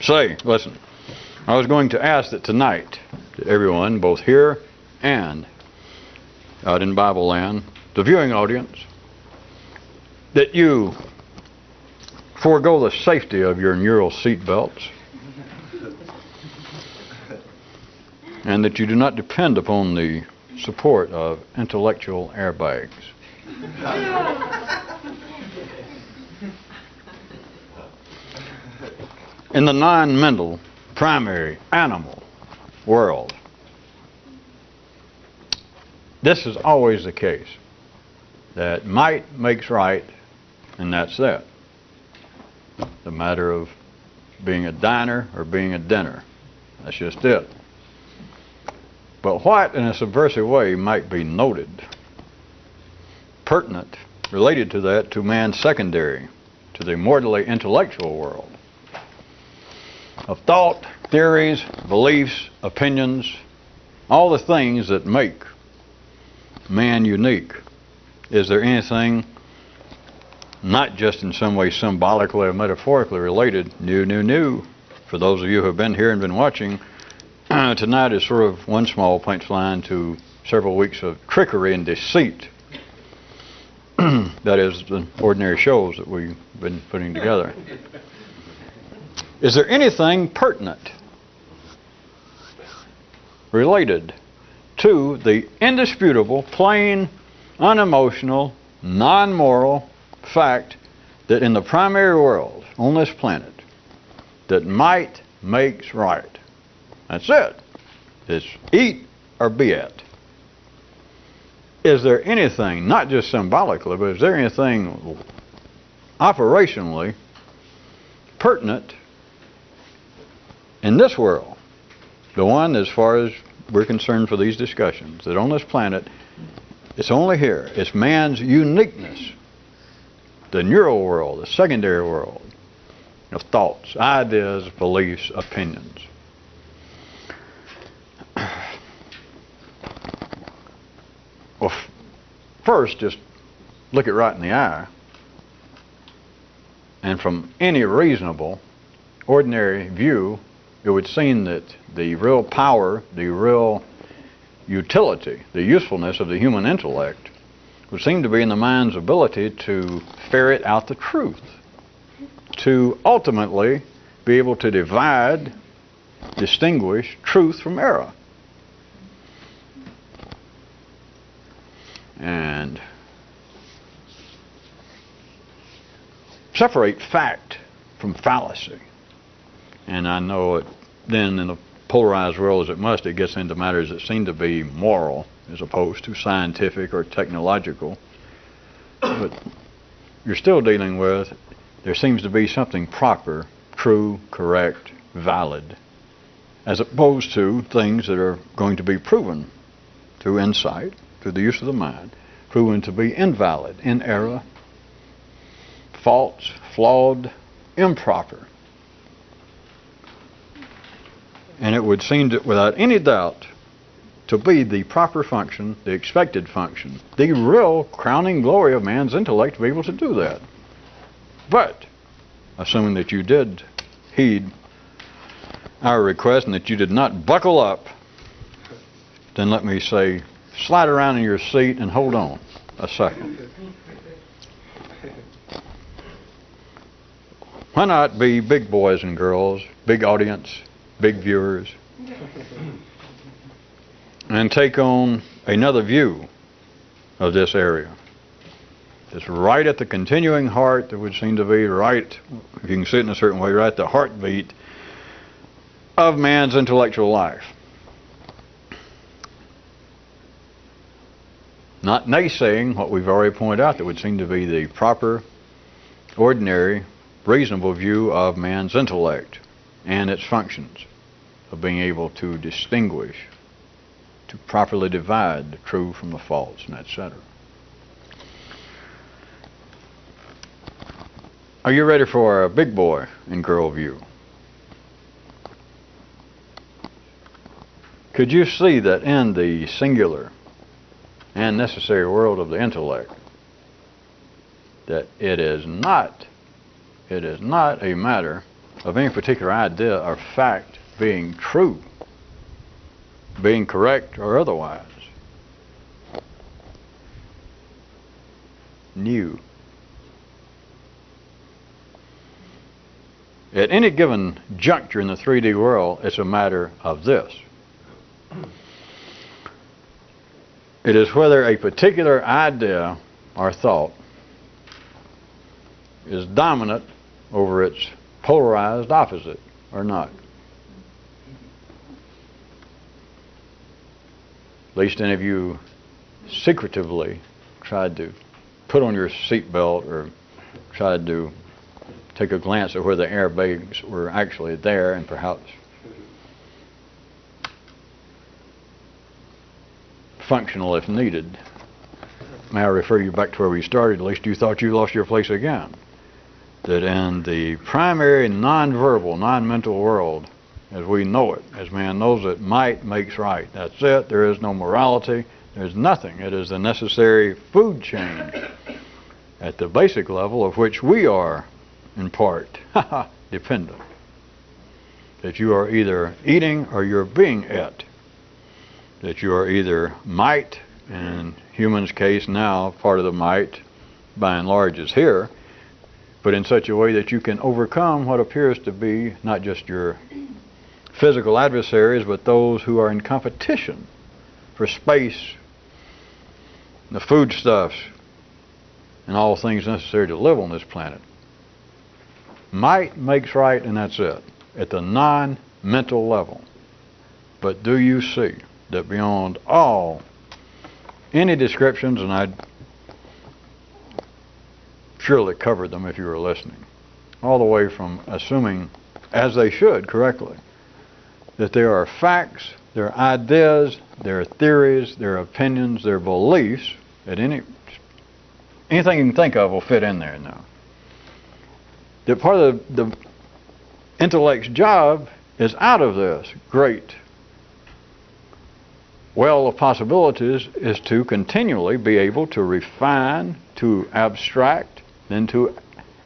say, listen, I was going to ask that tonight, that everyone, both here and out in Bible land, the viewing audience, that you forego the safety of your neural seat belts and that you do not depend upon the support of intellectual airbags. In the non-mental, primary animal world, this is always the case, that might makes right, and that's that. The matter of being a diner or being a dinner. That's just it. But what, in a subversive way, might be noted, pertinent, related to that, to man's secondary, to the mortally intellectual world, of thought, theories, beliefs, opinions, all the things that make man unique. Is there anything not just in some way symbolically or metaphorically related? No. For those of you who have been here and been watching, tonight is sort of one small punchline to several weeks of trickery and deceit. That is the ordinary shows that we've been putting together. Is there anything pertinent related to the indisputable, plain, unemotional, non-moral fact that in the primary world on this planet, that might makes right? That's it. It's eat or be it. Is there anything, not just symbolically, but is there anything operationally pertinent in this world, the one as far as we're concerned for these discussions, that on this planet, it's only here, it's man's uniqueness, the neural world, the secondary world of thoughts, ideas, beliefs, opinions. Well, first, just look it right in the eye, and from any reasonable, ordinary view, it would seem that the real power, the real utility, the usefulness of the human intellect would seem to be in the mind's ability to ferret out the truth, to ultimately be able to divide, distinguish truth from error. And separate fact from fallacy. And I know it then in the polarized world as it must, it gets into matters that seem to be moral as opposed to scientific or technological. But you're still dealing with, there seems to be something proper, true, correct, valid, as opposed to things that are going to be proven through insight, through the use of the mind, proven to be invalid, in error, false, flawed, improper. And it would seem to, without any doubt, to be the proper function, the expected function, the real crowning glory of man's intellect to be able to do that. But, assuming that you did heed our request and that you did not buckle up, then let me say, slide around in your seat and hold on a second. Why not be big boys and girls, big audience, big viewers, and take on another view of this area? It's right at the continuing heart that would seem to be right, if you can see it in a certain way, right at the heartbeat of man's intellectual life. Not naysaying what we've already pointed out that would seem to be the proper, ordinary, reasonable view of man's intellect and its functions of being able to distinguish, to properly divide the true from the false, and etc. Are you ready for a big boy and girl view? Could you see that in the singular and necessary world of the intellect, that it is not a matter of any particular idea or fact being true, being correct or otherwise. New. At any given juncture in the 3D world, it's a matter of this. It is whether a particular idea or thought is dominant over its polarized opposite or not. At least any of you secretively tried to put on your seatbelt or tried to take a glance at where the airbags were actually there and perhaps functional if needed. May I refer you back to where we started? At least you thought you lost your place again. That in the primary non-verbal, non-mental world, as we know it, as man knows it, might makes right. That's it. There is no morality. There's nothing. It is the necessary food chain at the basic level of which we are, in part, dependent. That you are either eating or you're being ate. That you are either might, in humans' case now, part of the might, by and large, is here, but in such a way that you can overcome what appears to be not just your physical adversaries, but those who are in competition for space, the foodstuffs, and all things necessary to live on this planet. Might makes right, and that's it, at the non-mental level. But do you see that beyond all any descriptions, and I'd surely covered them if you were listening, all the way from assuming, as they should correctly, that there are facts, there are ideas, there are theories, there are opinions, there are beliefs, that anything you can think of will fit in there now. That part of the intellect's job is out of this great well of possibilities is to continually be able to refine, to abstract, then to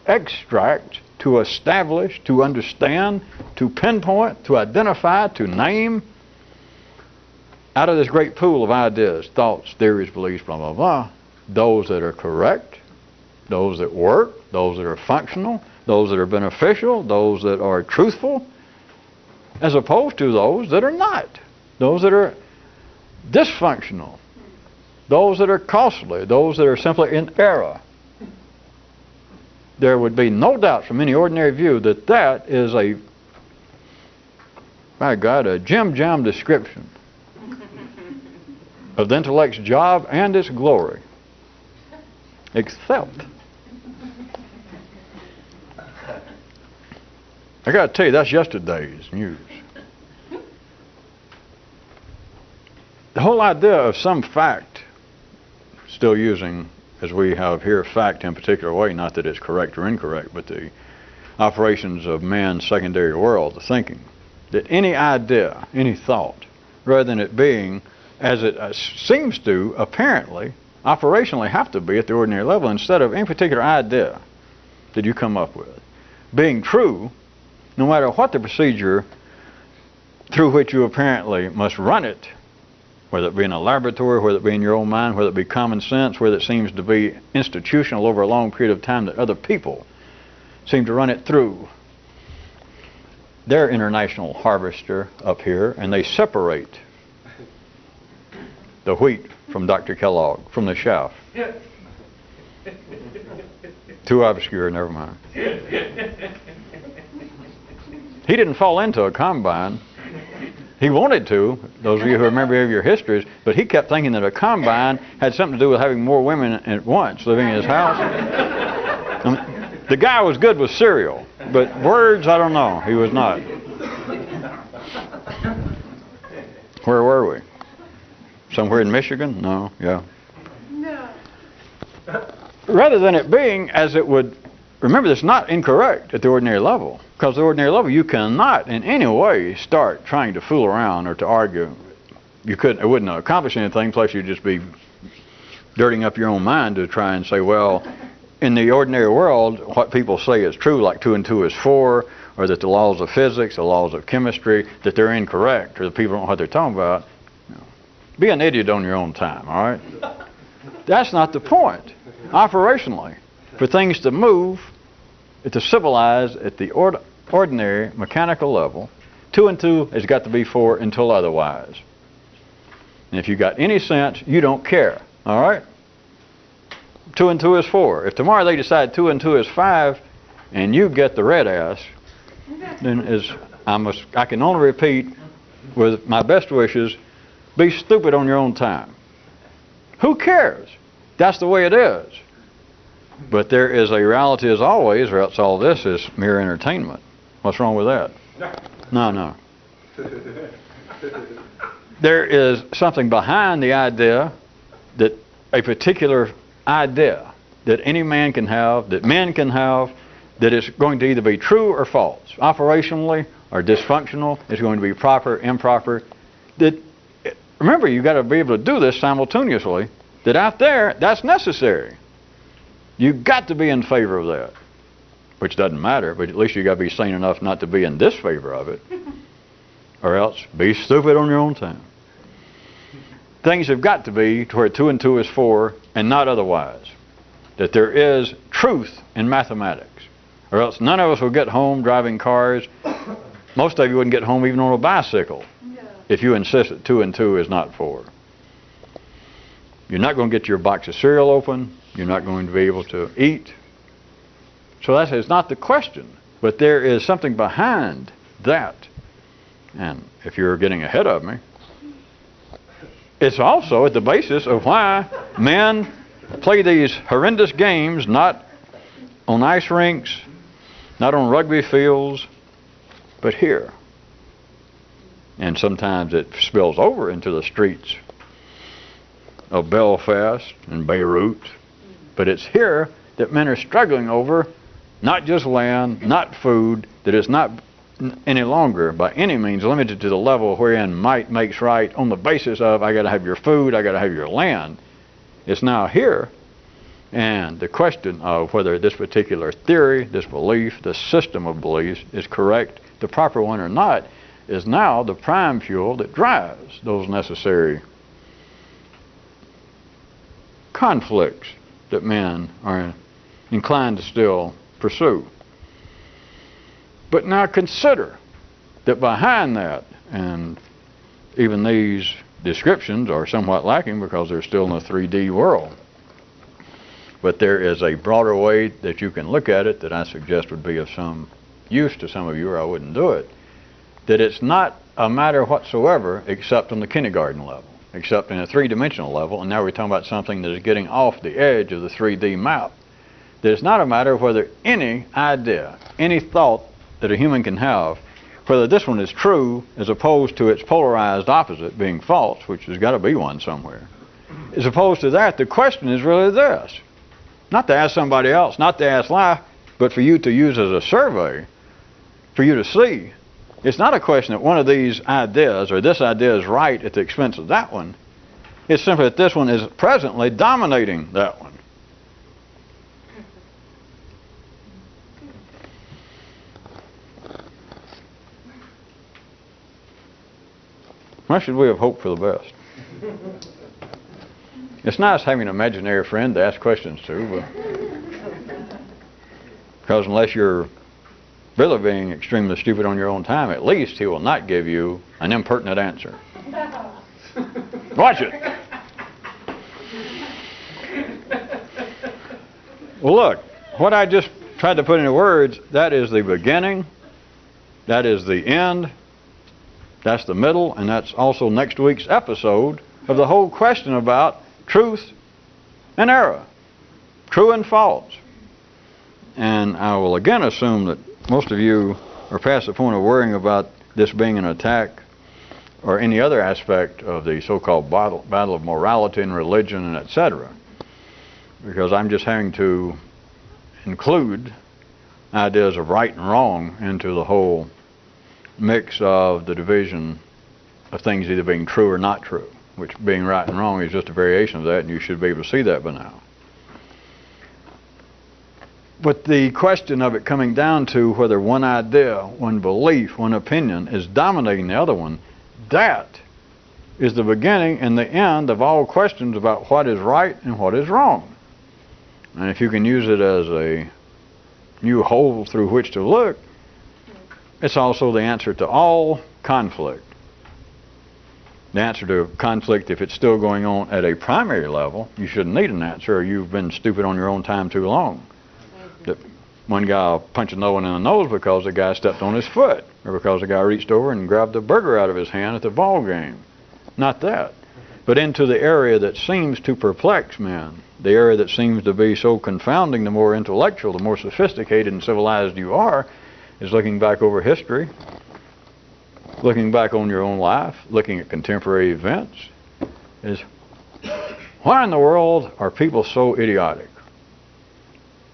extract, to establish, to understand, to pinpoint, to identify, to name, out of this great pool of ideas, thoughts, theories, beliefs, blah, blah, blah, those that are correct, those that work, those that are functional, those that are beneficial, those that are truthful, as opposed to those that are not, those that are dysfunctional, those that are costly, those that are simply in error. There would be no doubt from any ordinary view that that is a, my God, a jam description of the intellect's job and its glory. Except, I got to tell you, that's yesterday's news. The whole idea of some fact, still using, as we have here, fact in a particular way, not that it's correct or incorrect, but the operations of man's secondary world, the thinking, that any idea, any thought, rather than it being, as it seems to, apparently, operationally have to be at the ordinary level, instead of any particular idea that you come up with, being true, no matter what the procedure through which you apparently must run it, whether it be in a laboratory, whether it be in your own mind, whether it be common sense, whether it seems to be institutional over a long period of time that other people seem to run it through their international harvester up here, and they separate the wheat from Dr. Kellogg, from the chaff. Too obscure, never mind. He didn't fall into a combine. He wanted to, those of you who remember any of your histories, but he kept thinking that a combine had something to do with having more women at once living in his house. I mean, the guy was good with cereal, but words, I don't know. He was not. Where were we? Somewhere in Michigan? No, yeah. No. Rather than it being as it would, remember, that's not incorrect at the ordinary level. Because at the ordinary level, you cannot in any way start trying to fool around or to argue. You couldn't, it wouldn't accomplish anything, plus you'd just be dirtying up your own mind to try and say, well, in the ordinary world, what people say is true, like 2 and 2 is 4, or that the laws of physics, the laws of chemistry, that they're incorrect, or that people don't know what they're talking about. Be an idiot on your own time, all right? That's not the point. Operationally, for things to move at the civilized, at the ordinary mechanical level, 2 and 2 has got to be 4 until otherwise. And if you got any sense, you don't care, all right? 2 and 2 is 4. If tomorrow they decide 2 and 2 is 5, and you get the red ass, then I can only repeat with my best wishes, be stupid on your own time. Who cares? That's the way it is. But there is a reality as always, or else all this is mere entertainment. What's wrong with that? No. There is something behind the idea that a particular idea that any man can have, that men can have, that is going to either be true or false, operationally or dysfunctional, it's going to be proper, improper. Remember, you've got to be able to do this simultaneously, that out there, that's necessary. You've got to be in favor of that, which doesn't matter, but at least you've got to be sane enough not to be in disfavor of it, or else be stupid on your own time. Things have got to be to where 2 and 2 is 4 and not otherwise. That there is truth in mathematics, or else none of us will get home driving cars. Most of you wouldn't get home even on a bicycle if you insist that 2 and 2 is not 4. You're not going to get your box of cereal open. You're not going to be able to eat. So that is not the question. But there is something behind that. And if you're getting ahead of me, it's also at the basis of why men play these horrendous games, not on ice rinks, not on rugby fields, but here. And sometimes it spills over into the streets of Belfast and Beirut. But it's here that men are struggling over not just land, not food, that is not any longer by any means limited to the level wherein might makes right on the basis of I got to have your food, I got to have your land. It's now here. And the question of whether this particular theory, this belief, this system of beliefs is correct, the proper one or not, is now the prime fuel that drives those necessary conflicts that men are inclined to still pursue. But now consider that behind that, and even these descriptions are somewhat lacking because they're still in the 3D world, but there is a broader way that you can look at it that I suggest would be of some use to some of you, or I wouldn't do it, that it's not a matter whatsoever except on the kindergarten level, except in a three-dimensional level, and now we're talking about something that is getting off the edge of the 3D map, that it's not a matter of whether any idea, any thought that a human can have, whether this one is true as opposed to its polarized opposite being false, which has got to be one somewhere. As opposed to that, the question is really this. Not to ask somebody else, not to ask life, but for you to use as a survey, for you to see. It's not a question that one of these ideas or this idea is right at the expense of that one. It's simply that this one is presently dominating that one. Why should we have hope for the best? It's nice having an imaginary friend to ask questions to, but because unless you're really being extremely stupid on your own time, at least he will not give you an impertinent answer. Watch it. Well, look, what I just tried to put into words, that is the beginning, that is the end, that's the middle, and that's also next week's episode of the whole question about truth and error, true and false. And I will again assume that most of you are past the point of worrying about this being an attack or any other aspect of the so-called battle of morality and religion and etc. Because I'm just having to include ideas of right and wrong into the whole mix of the division of things either being true or not true, which being right and wrong is just a variation of that, and you should be able to see that by now. But the question of it coming down to whether one idea, one belief, one opinion is dominating the other one, that is the beginning and the end of all questions about what is right and what is wrong. And if you can use it as a new hole through which to look, it's also the answer to all conflict. The answer to conflict, if it's still going on at a primary level, you shouldn't need an answer, or you've been stupid on your own time too long. That one guy will punch another one in the nose because the guy stepped on his foot, or because the guy reached over and grabbed the burger out of his hand at the ball game. Not that. But into the area that seems to perplex men, the area that seems to be so confounding, the more intellectual, the more sophisticated and civilized you are, is looking back over history, looking back on your own life, looking at contemporary events, is why in the world are people so idiotic?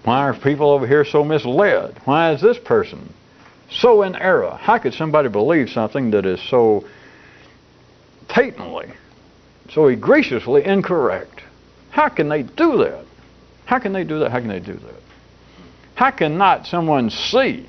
Why are people over here so misled? Why is this person so in error? How could somebody believe something that is so patently, so egregiously incorrect? How can they do that? How can they do that? How can they do that? How can not someone see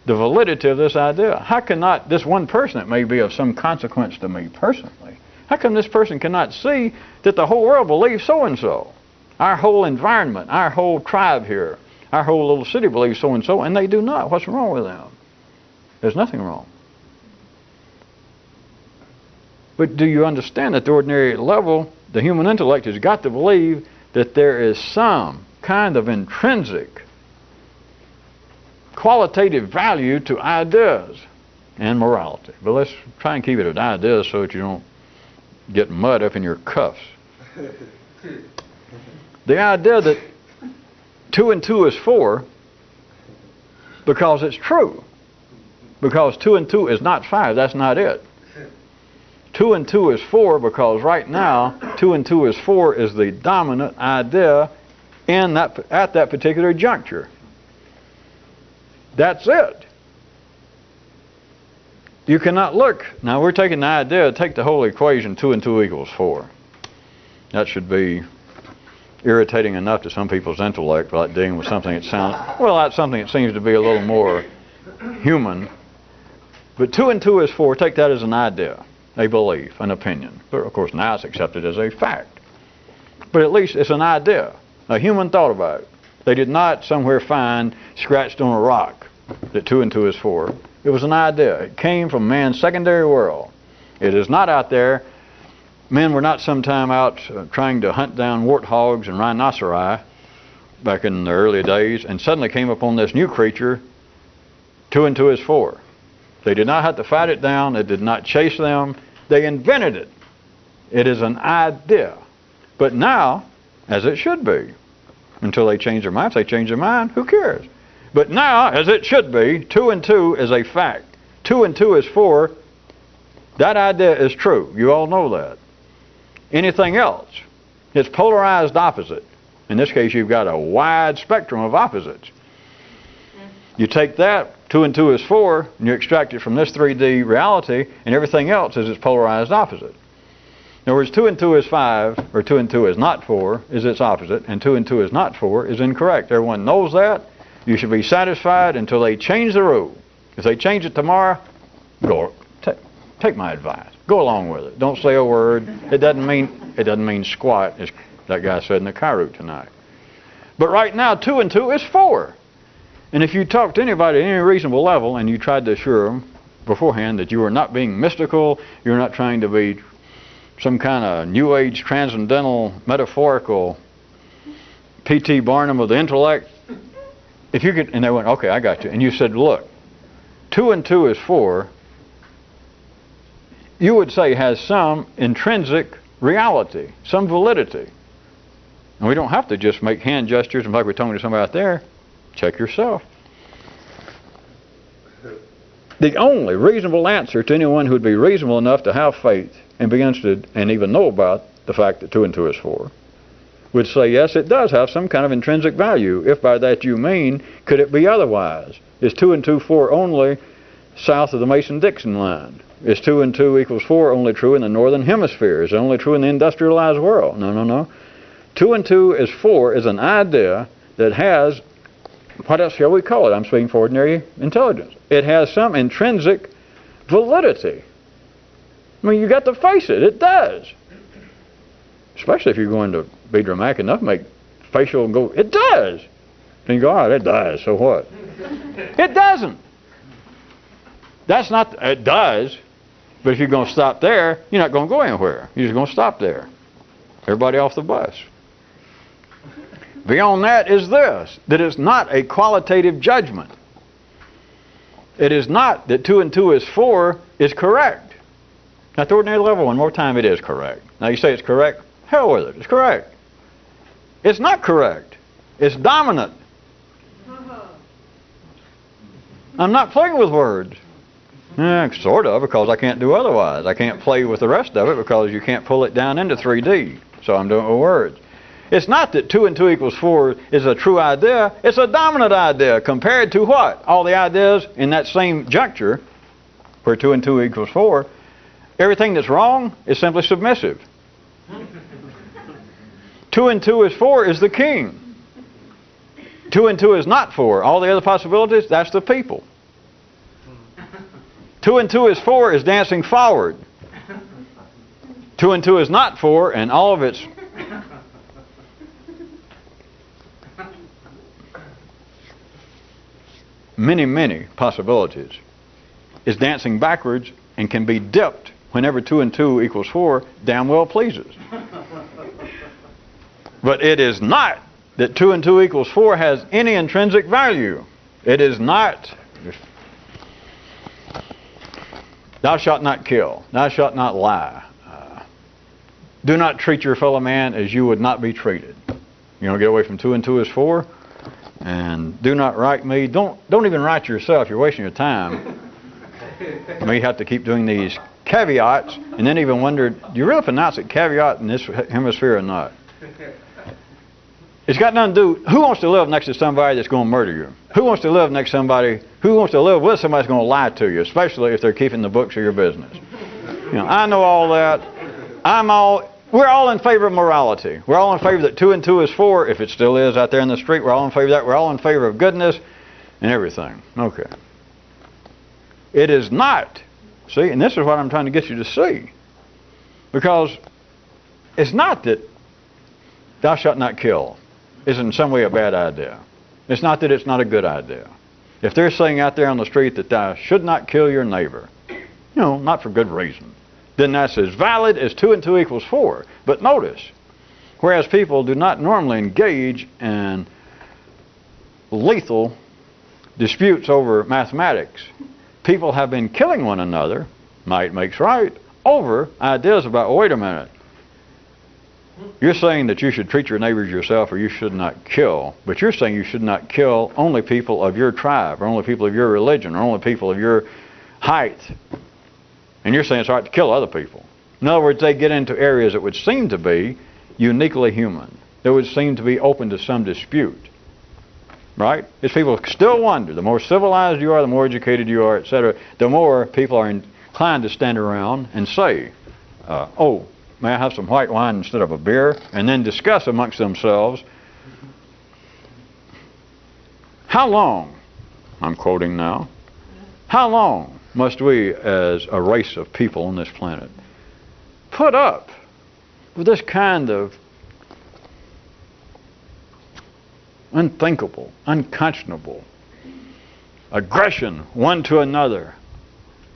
the validity of this idea? How cannot this one person, it may be of some consequence to me personally, how come this person cannot see that the whole world believes so-and-so? Our whole environment, our whole tribe here, our whole little city believes so-and-so, and they do not. What's wrong with them? There's nothing wrong. But do you understand at the ordinary level, the human intellect has got to believe that there is some kind of intrinsic qualitative value to ideas and morality. But let's try and keep it at ideas so that you don't get mud up in your cuffs. The idea that 2 and 2 is 4 because it's true. Because 2 and 2 is not 5, that's not it. 2 and 2 is 4 because right now 2 and 2 is 4 is the dominant idea in at that particular juncture. That's it. You cannot look. Now we're taking the idea, take the whole equation, 2 and 2 equals 4. That should be irritating enough to some people's intellect, like dealing with something that sounds, well, that's something that seems to be a little more human. But 2 and 2 is 4, take that as an idea, a belief, an opinion. But of course now it's accepted as a fact. But at least it's an idea. A human thought about it. They did not somewhere find, scratched on a rock, that 2 and 2 is 4. It was an idea. It came from man's secondary world. It is not out there. Men were not sometime out trying to hunt down warthogs and rhinoceri back in the early days and suddenly came upon this new creature, 2 and 2 is 4. They did not have to fight it down. It did not chase them. They invented it. It is an idea. But now, as it should be, until they change their mind. If they change their mind, who cares? But now, as it should be, 2 and 2 is a fact. 2 and 2 is 4. That idea is true. You all know that. Anything else, it's polarized opposite. In this case, you've got a wide spectrum of opposites. You take that, 2 and 2 is 4, and you extract it from this 3D reality, and everything else is its polarized opposite. In other words, 2 and 2 is 5, or 2 and 2 is not 4, is its opposite, and 2 and 2 is not 4 is incorrect. Everyone knows that. You should be satisfied until they change the rule. If they change it tomorrow, go take my advice. Go along with it. Don't say a word. It doesn't mean squat, as that guy said in the Cairo tonight. But right now, 2 and 2 is 4. And if you talk to anybody at any reasonable level and you tried to assure them beforehand that you are not being mystical, you're not trying to be some kind of New Age, transcendental, metaphorical P.T. Barnum of the intellect, if you could, and they went, okay, I got you. And you said, look, 2 and 2 is 4, you would say has some intrinsic reality, some validity. And we don't have to just make hand gestures and like we're talking to somebody out there. Check yourself. The only reasonable answer to anyone who would be reasonable enough to have faith and begins to and even know about the fact that 2 and 2 is 4 would say, yes, it does have some kind of intrinsic value. If by that you mean, could it be otherwise? Is 2 and 2 4 only south of the Mason-Dixon line? Is 2 and 2 equals 4 only true in the northern hemisphere? Is it only true in the industrialized world? No, no, no. 2 and 2 is 4 is an idea that has what else shall we call it? I'm speaking for ordinary intelligence. It has some intrinsic validity. I mean, you got to face it. It does. Especially if you're going to be dramatic enough, make facial and go, it does. Then you go, oh, it does, so what? It doesn't. That's not, it does. But if you're going to stop there, you're not going to go anywhere. You're just going to stop there. Everybody off the bus. Beyond that is this, that it's not a qualitative judgment. It is not that 2 and 2 is 4 is correct. At the ordinary level, one more time, it is correct. Now you say it's correct, hell with it, it's correct. It's not correct. It's dominant. I'm not playing with words. Sort of, because I can't do otherwise. I can't play with the rest of it because you can't pull it down into 3D. So I'm doing it with words. It's not that 2 and 2 equals 4 is a true idea. It's a dominant idea compared to what? All the ideas in that same juncture where 2 and 2 equals 4. Everything that's wrong is simply submissive. 2 and 2 is 4 is the king. 2 and 2 is not 4. All the other possibilities, that's the people. 2 and 2 is 4 is dancing forward. 2 and 2 is not 4, and all of its many possibilities is dancing backwards and can be dipped whenever 2 and 2 equals 4 damn well pleases. But it is not that 2 and 2 equals 4 has any intrinsic value. It is not. Thou shalt not kill. Thou shalt not lie. Do not treat your fellow man as you would not be treated. You know, get away from 2 and 2 is 4. And do not write me. Don't even write yourself. You're wasting your time. You may have to keep doing these caveats and then even wonder, do you really pronounce it caveat in this hemisphere or not? It's got nothing to do, who wants to live next to somebody that's going to murder you? Who wants to live next to somebody, who wants to live with somebody that's going to lie to you, especially if they're keeping the books of your business? You know, I know all that. We're all in favor of morality. We're all in favor that 2 and 2 is 4, if it still is out there in the street. We're all in favor of that. We're all in favor of goodness and everything. Okay. It is not, see, and this is what I'm trying to get you to see. Because it's not that thou shalt not kill is in some way a bad idea. It's not that it's not a good idea. If they're saying out there on the street that thou should not kill your neighbor, you know, not for good reason, then that's as valid as 2 and 2 equals 4. But notice, whereas people do not normally engage in lethal disputes over mathematics, people have been killing one another, might makes right, over ideas about, well, wait a minute, you're saying that you should treat your neighbors yourself or you should not kill, but you're saying you should not kill only people of your tribe or only people of your religion or only people of your height. And you're saying it's all right to kill other people. In other words, they get into areas that would seem to be uniquely human, that would seem to be open to some dispute. Right? As people still wonder, the more civilized you are, the more educated you are, etc., the more people are inclined to stand around and say, oh, may I have some white wine instead of a beer? And then discuss amongst themselves, how long, I'm quoting now, how long must we as a race of people on this planet put up with this kind of unthinkable, unconscionable aggression one to another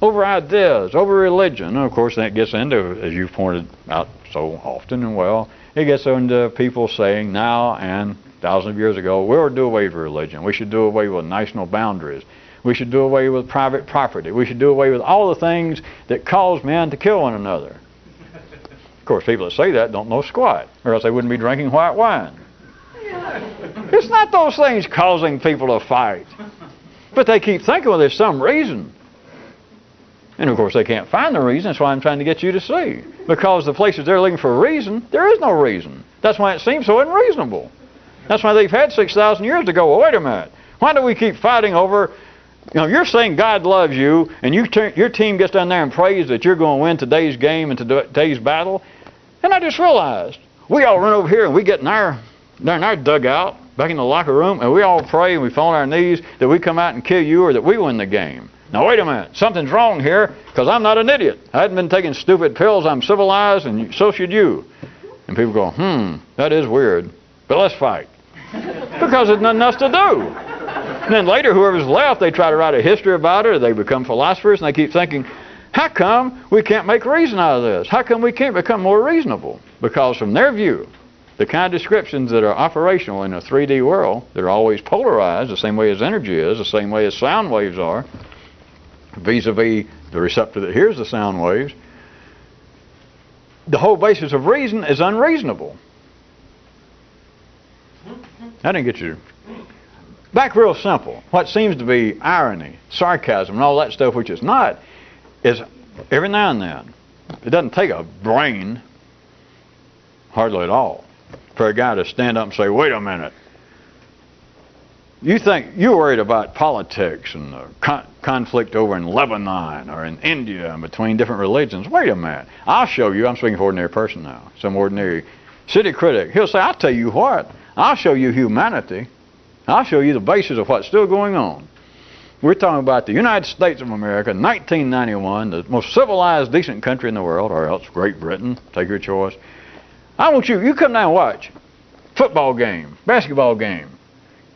over ideas, over religion? And of course that gets into, as you've pointed out so often and well, it gets into people saying now and thousands of years ago, we'll do away with religion. We should do away with national boundaries. We should do away with private property. We should do away with all the things that cause men to kill one another. Of course, people that say that don't know squat, or else they wouldn't be drinking white wine. It's not those things causing people to fight. But they keep thinking, well, there's some reason. And of course, they can't find the reason. That's why I'm trying to get you to see. Because the places they're looking for a reason, there is no reason. That's why it seems so unreasonable. That's why they've had 6,000 years to go, well, wait a minute. Why do we keep fighting over, you know, you're saying God loves you, and your team gets down there and prays that you're going to win today's game and today's battle. And I just realized, we all run over here and we get in our dugout, back in the locker room, and we all pray and we fall on our knees that we come out and kill you or that we win the game. Now, wait a minute. Something's wrong here because I'm not an idiot. I hadn't been taking stupid pills. I'm civilized, and so should you. And people go, that is weird, but let's fight. Because there's nothing else to do. And then later, whoever's left, they try to write a history about it, or they become philosophers, and they keep thinking, how come we can't make reason out of this? How come we can't become more reasonable? Because from their view, the kind of descriptions that are operational in a 3D world, that are always polarized, the same way as energy is, the same way as sound waves are, vis-a-vis the receptor that hears the sound waves, the whole basis of reason is unreasonable. I didn't get you. Back real simple. What seems to be irony, sarcasm, and all that stuff, which is not, is every now and then, it doesn't take a brain, hardly at all, for a guy to stand up and say, wait a minute. You think you're worried about politics and the conflict over in Lebanon or in India and between different religions. Wait a minute. I'll show you. I'm speaking for an ordinary person now. Some ordinary city critic. He'll say, I'll tell you what. I'll show you humanity. I'll show you the basis of what's still going on. We're talking about the United States of America, 1991, the most civilized, decent country in the world, or else Great Britain. Take your choice. I want you come down and watch. Football game, basketball game.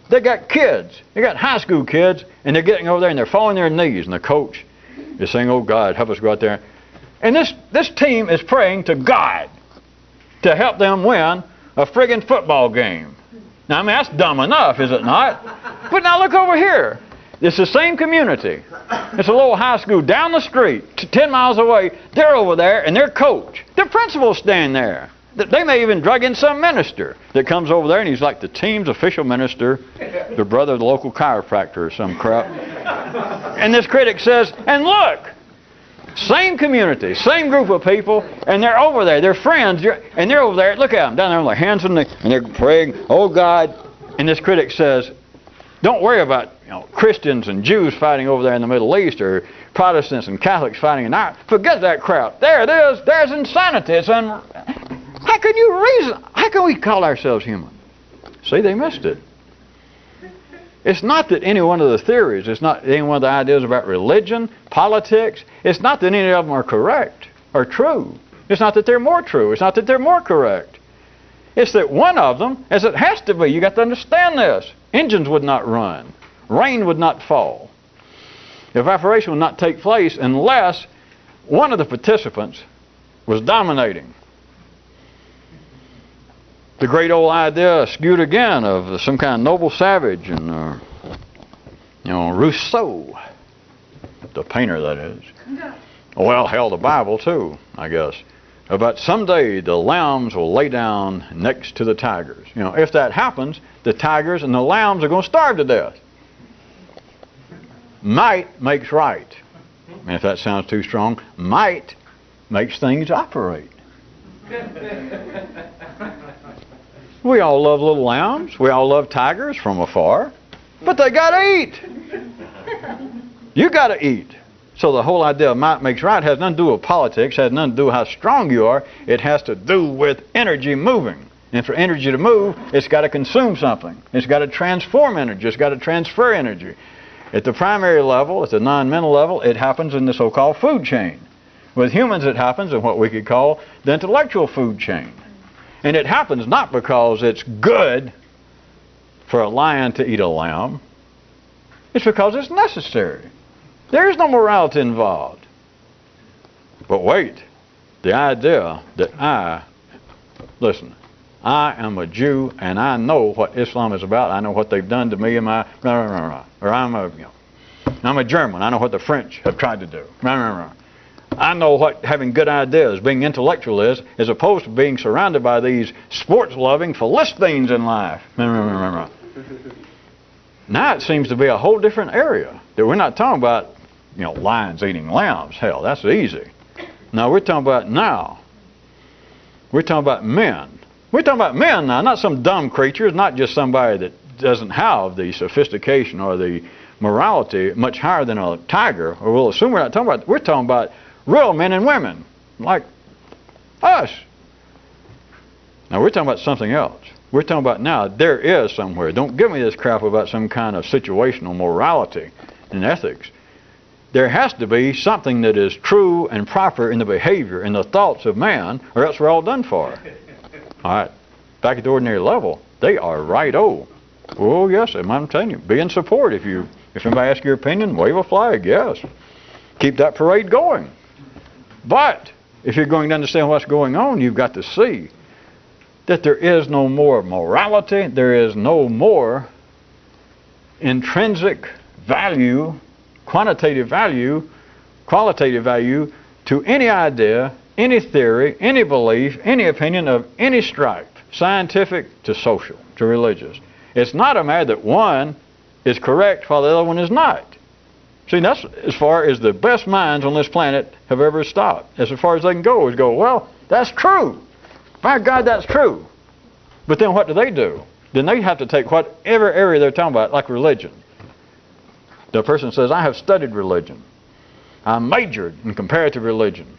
They got kids. They got high school kids, and they're getting over there, and they're falling on their knees, and the coach is saying, oh, God, help us go out there. And this team is praying to God to help them win a friggin' football game. Now, I mean, that's dumb enough, is it not? But now look over here. It's the same community. It's a little high school down the street, 10 miles away. They're over there, and their coach, their principal's standing there. They may even drug in some minister that comes over there, and he's like the team's official minister, the brother of the local chiropractor or some crap. And this critic says, and look, same community, same group of people, and they're over there, they're friends, and they're over there, look at them, down there with their hands in the, and they're praying, oh God. And this critic says, don't worry about Christians and Jews fighting over there in the Middle East, or Protestants and Catholics fighting in Ireland. Forget that crap. There it is. There's insanity. How can you reason? How can we call ourselves human? See, they missed it. It's not that any one of the theories, it's not any one of the ideas about religion, politics, it's not that any of them are correct or true. It's not that they're more true. It's not that they're more correct. It's that one of them, as it has to be, you got to understand this. Engines would not run. Rain would not fall. Evaporation would not take place unless one of the participants was dominating. The great old idea skewed again of some kind of noble savage and, Rousseau, the painter that is. Well, hell, the Bible too, I guess. About someday the lambs will lay down next to the tigers. If that happens, the tigers and the lambs are going to starve to death. Might makes right. And if that sounds too strong, might makes things operate. We all love little lambs. We all love tigers from afar. But they got to eat. You got to eat. So the whole idea of might makes right has nothing to do with politics, has nothing to do with how strong you are. It has to do with energy moving. And for energy to move, it's got to consume something. It's got to transform energy. It's got to transfer energy. At the primary level, at the non-mental level, it happens in the so-called food chain. With humans, it happens in what we could call the intellectual food chain. And it happens not because it's good for a lion to eat a lamb. It's because it's necessary. There is no morality involved. But wait, the idea that I am a Jew and I know what Islam is about. I know what they've done to me and my, or I'm a German. I know what the French have tried to do. I know what having good ideas, being intellectual is, as opposed to being surrounded by these sports-loving Philistines in life. Now it seems to be a whole different area. That we're not talking about, lions eating lambs. Hell, that's easy. No, we're talking about now. We're talking about men. We're talking about men now, not some dumb creatures, not just somebody that doesn't have the sophistication or the morality much higher than a tiger, or we'll assume we're not talking about, we're talking about real men and women, like us. Now we're talking about something else. We're talking about now, there is somewhere. Don't give me this crap about some kind of situational morality and ethics. There has to be something that is true and proper in the behavior and the thoughts of man, or else we're all done for. All right. Back at the ordinary level, they are right-o. Oh, yes, I'm telling you. Be in support. If somebody asks your opinion, wave a flag, yes. Keep that parade going. But if you're going to understand what's going on, you've got to see that there is no more morality, there is no more intrinsic value, quantitative value, qualitative value to any idea, any theory, any belief, any opinion of any stripe, scientific to social, to religious. It's not a matter that one is correct while the other one is not. See, that's as far as the best minds on this planet have ever stopped. As far as they can go is go, well, that's true. By God, that's true. But then what do? Then they have to take whatever area they're talking about, like religion. The person says, I have studied religion. I majored in comparative religion.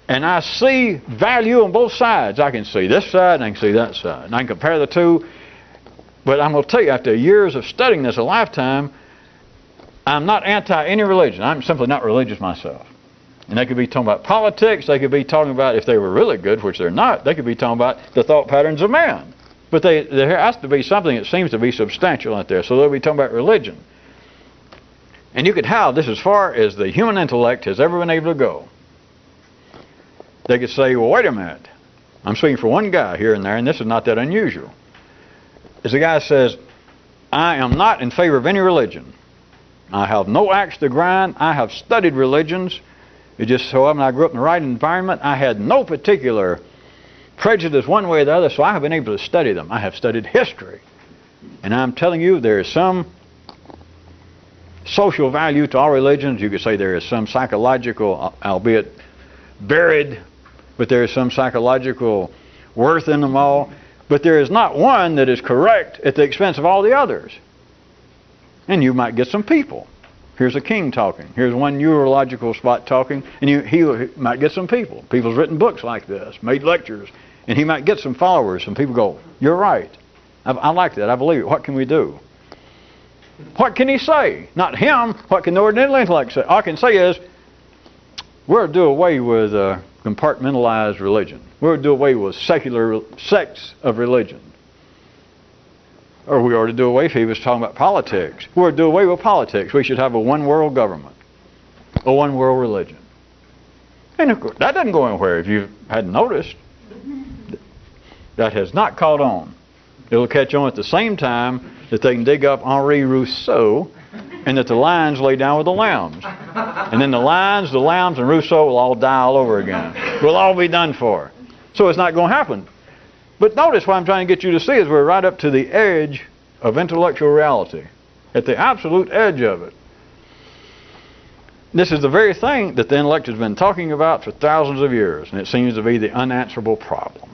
And I see value on both sides. I can see this side and I can see that side. And I can compare the two. But I'm going to tell you, after years of studying this, a lifetime, I'm not anti any religion. I'm simply not religious myself. And they could be talking about politics. They could be talking about, if they were really good, which they're not, they could be talking about the thought patterns of man. But there has to be something that seems to be substantial out there. So they'll be talking about religion. And you could have this as far as the human intellect has ever been able to go. They could say, well, wait a minute. I'm speaking for one guy here and there, and this is not that unusual. As a guy says, I am not in favor of any religion. I have no axe to grind. I have studied religions. It just so happened I grew up in the right environment. I had no particular prejudice one way or the other, so I have been able to study them. I have studied history. And I'm telling you, there is some social value to all religions. You could say there is some psychological, albeit buried, but there is some psychological worth in them all. But there is not one that is correct at the expense of all the others. And you might get some people. Here's a king talking. Here's one neurological spot talking. And he might get some people. People's written books like this, made lectures. And he might get some followers. Some people go, you're right. I like that. I believe it. What can we do? What can he say? Not him. What can the ordinary intellect say? All I can say is, we're to do away with compartmentalized religion. We're to do away with secular sects of religion. Or we ought to do away, if he was talking about politics, we're to do away with politics. We should have a one world government, a one world religion. And of course, that doesn't go anywhere if you hadn't noticed. That has not caught on. It'll catch on at the same time that they can dig up Henri Rousseau and that the lions lay down with the lambs. And then the lions, the lambs, and Rousseau will all die all over again. We'll all be done for. So it's not going to happen. But notice what I'm trying to get you to see is we're right up to the edge of intellectual reality. At the absolute edge of it. This is the very thing that the intellect has been talking about for thousands of years. And it seems to be the unanswerable problem.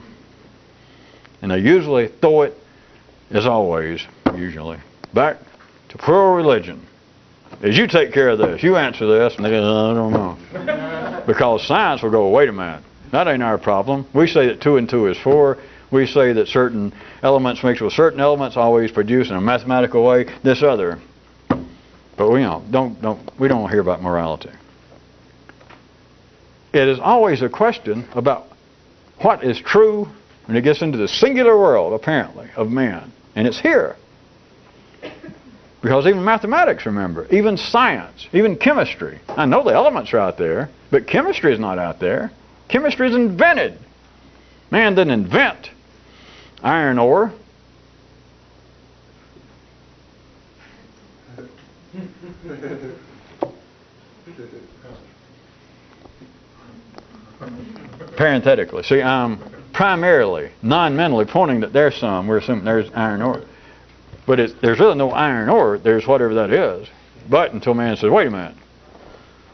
And they usually throw it, as always, usually, back to poor religion. As you take care of this, you answer this, and they go, I don't know. Because science will go, wait a minute, that ain't our problem. We say that 2 and 2 is 4. We say that certain elements mixed with certain elements always produce in a mathematical way this other. But we don't hear about morality. It is always a question about what is true when it gets into the singular world, apparently, of man. And it's here. Because even mathematics, remember, even science, even chemistry. I know the elements are out there, but chemistry is not out there. Chemistry is invented. Man didn't invent iron ore. Parenthetically. See, I'm primarily, non-mentally pointing that there's some. We're assuming there's iron ore. But there's really no iron ore. There's whatever that is. But until man says, wait a minute.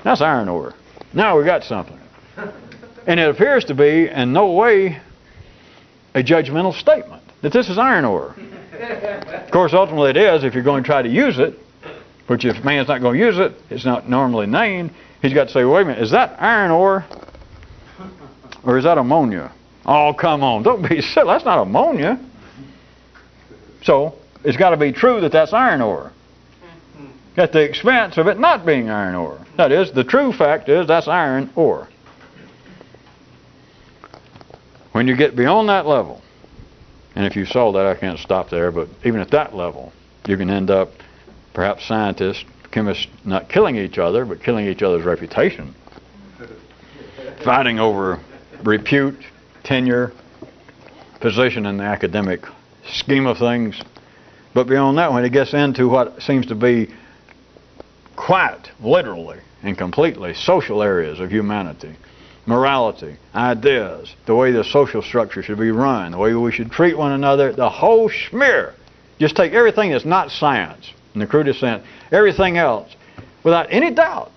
That's iron ore. Now we got something. And it appears to be in no way a judgmental statement that this is iron ore. Of course, ultimately it is if you're going to try to use it, which if man's not going to use it, it's not normally named. He's got to say, wait a minute, is that iron ore or is that ammonia? Oh, come on, don't be silly. That's not ammonia. So it's got to be true that that's iron ore, at the expense of it not being iron ore. That is, the true fact is that's iron ore. When you get beyond that level, and if you saw that, I can't stop there, but even at that level, you can end up, perhaps scientists, chemists, not killing each other, but killing each other's reputation. Fighting over repute, tenure, position in the academic scheme of things. But beyond that, when it gets into what seems to be quite literally and completely social areas of humanity, morality, ideas, the way the social structure should be run, the way we should treat one another, the whole schmear. Just take everything that's not science, in the crudest sense, everything else, without any doubt,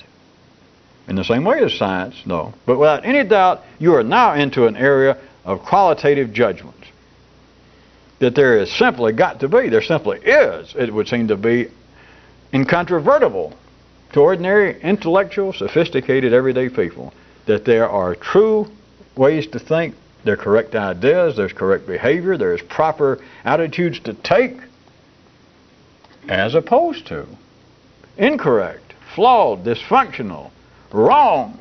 in the same way as science, no, but without any doubt, you are now into an area of qualitative judgment. That there is simply got to be, there simply is, it would seem to be incontrovertible to ordinary, intellectual, sophisticated, everyday people, that there are true ways to think, there are correct ideas, there's correct behavior, there's proper attitudes to take, as opposed to incorrect, flawed, dysfunctional, wrong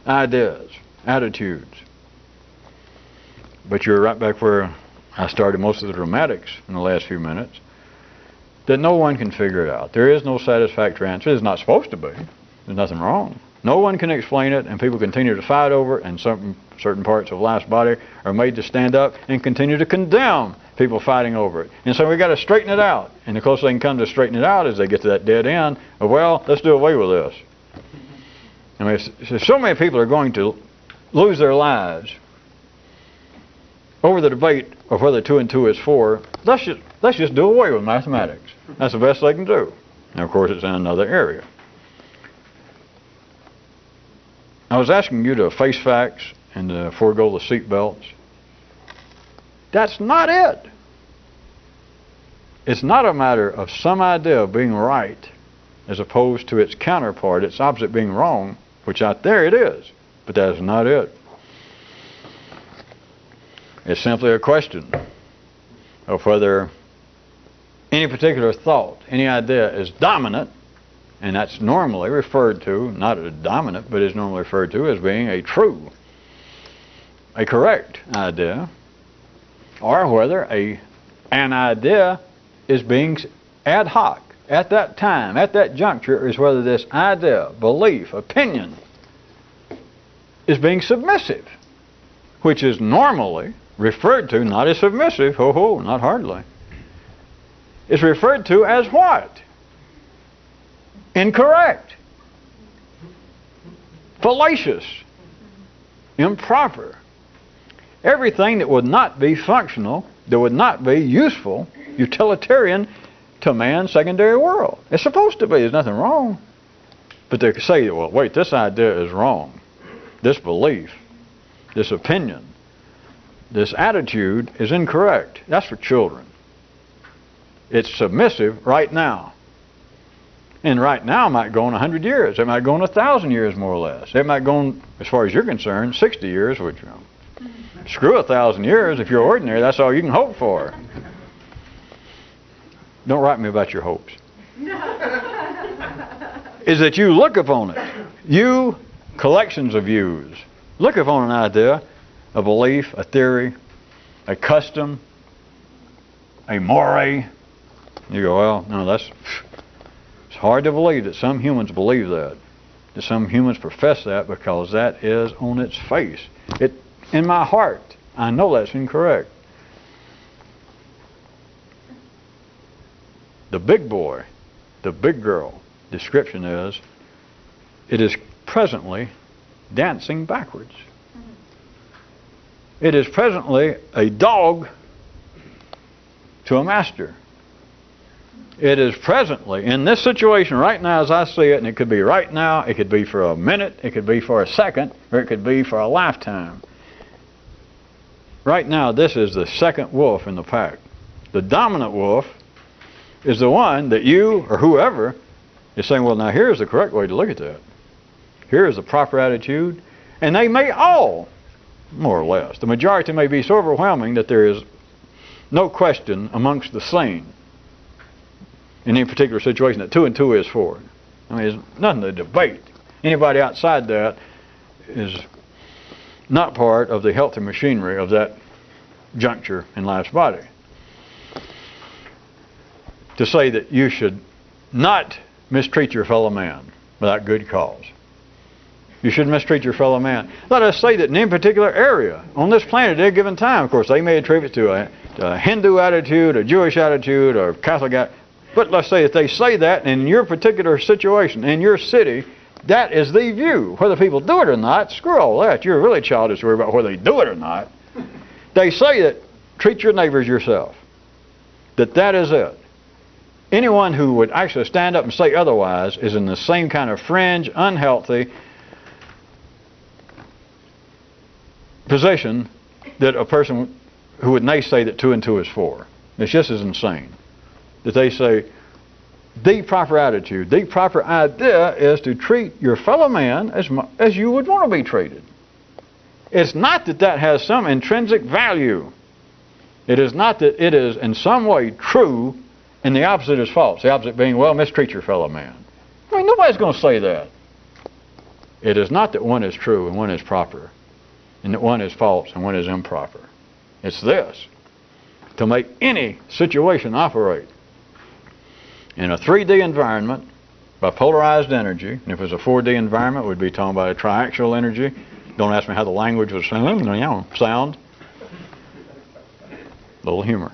ideas, attitudes. But you're right back where I started most of the dramatics in the last few minutes, that no one can figure it out. There is no satisfactory answer. It's not supposed to be. There's nothing wrong. No one can explain it, and people continue to fight over it, and certain parts of life's body are made to stand up and continue to condemn people fighting over it. And so we've got to straighten it out. And the closer they can come to straighten it out is they get to that dead end of, well, let's do away with this. I mean, if so many people are going to lose their lives over the debate of whether 2 and 2 is 4, let's just do away with mathematics. That's the best they can do. And of course, it's in another area. I was asking you to face facts and to forego the seat belts. That's not it. It's not a matter of some idea of being right as opposed to its counterpart, its opposite being wrong, which out there it is. But that is not it. It's simply a question of whether any particular thought, any idea is dominant, and that's normally referred to, not as dominant, but is normally referred to as being a true, a correct idea, or whether an idea is being ad hoc at that time, at that juncture, is whether this idea, belief, opinion is being submissive, which is normally referred to not as submissive, not hardly. It's referred to as what? Incorrect, fallacious, improper. Everything that would not be functional, that would not be useful, utilitarian to man's secondary world. It's supposed to be. There's nothing wrong. But they say, well, wait, this idea is wrong. This belief, this opinion, this attitude is incorrect. That's for children. It's submissive right now. And right now might go on 100 years. It might go on 1,000 years more or less. It might go on, as far as you're concerned, 60 years, which, screw 1,000 years. If you're ordinary, that's all you can hope for. Don't write me about your hopes. Is that you look upon it. You, collections of yous, look upon an idea, a belief, a theory, a custom, a moray. You go, well, no, it's hard to believe that some humans believe that some humans profess that, because that is on its face. In my heart, I know that's incorrect. The big boy, the big girl description is, it is presently dancing backwards. It is presently a dog to a master. It is presently, in this situation right now as I see it, and it could be right now, it could be for a minute, it could be for a second, or it could be for a lifetime. Right now, this is the second wolf in the pack. The dominant wolf is the one that you or whoever is saying, well, now here's the correct way to look at that. Here is the proper attitude. And they may all, more or less, the majority may be so overwhelming that there is no question amongst the sane in any particular situation that 2 and 2 is 4. I mean, there's nothing to debate. Anybody outside that is not part of the healthy machinery of that juncture in life's body. To say that you should not mistreat your fellow man without good cause. You shouldn't mistreat your fellow man. Let us say that in any particular area on this planet at a given time, of course, they may attribute to a Hindu attitude, a Jewish attitude, or a Catholic attitude. But let's say if they say that in your particular situation, in your city, that is the view. Whether people do it or not, screw all that. You're really childish to worry about whether they do it or not. They say that treat your neighbors yourself. That is it. Anyone who would actually stand up and say otherwise is in the same kind of fringe, unhealthy position that a person who would naysay that 2 and 2 is 4. It's just as insane. That they say the proper attitude, the proper idea is to treat your fellow man as you would want to be treated. It's not that that has some intrinsic value. It is not that it is in some way true and the opposite is false. The opposite being, well, mistreat your fellow man. I mean, nobody's going to say that. It is not that one is true and one is proper, and that one is false and one is improper. It's this: to make any situation operate in a 3D environment by polarized energy, and if it was a 4D environment, we'd be talking about a triaxial energy. Don't ask me how the language would sound. Little humor.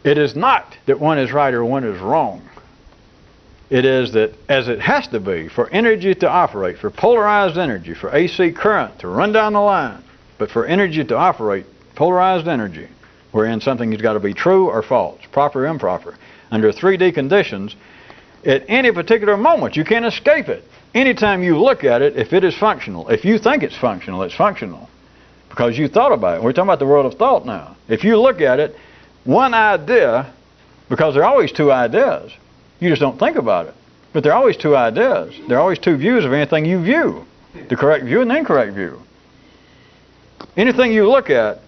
It is not that one is right or one is wrong. It is that, as it has to be, for energy to operate, for polarized energy, for AC current to run down the line, but for energy to operate, polarized energy, wherein something has got to be true or false, proper or improper, under 3D conditions, at any particular moment, you can't escape it. Anytime you look at it, if it is functional, if you think it's functional, it's functional. Because you thought about it. We're talking about the world of thought now. If you look at it, one idea, because there are always two ideas, you just don't think about it. But there are always two ideas. There are always two views of anything you view. The correct view and the incorrect view. Anything you look at,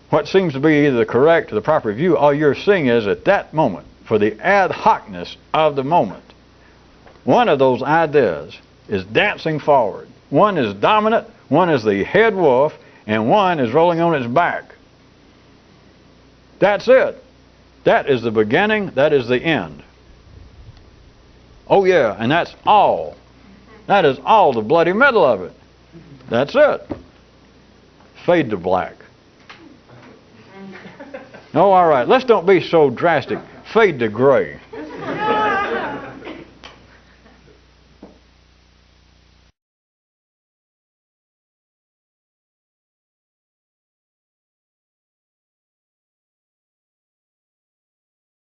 what seems to be either the correct or the proper view, all you're seeing is at that moment, for the ad hocness of the moment, one of those ideas is dancing forward. One is dominant, one is the head wolf, and one is rolling on its back. That's it. That is the beginning, that is the end. Oh yeah, and that's all. That is all the bloody middle of it. That's it. Fade to black. Oh, all right, let's don't be so drastic. Fade to gray.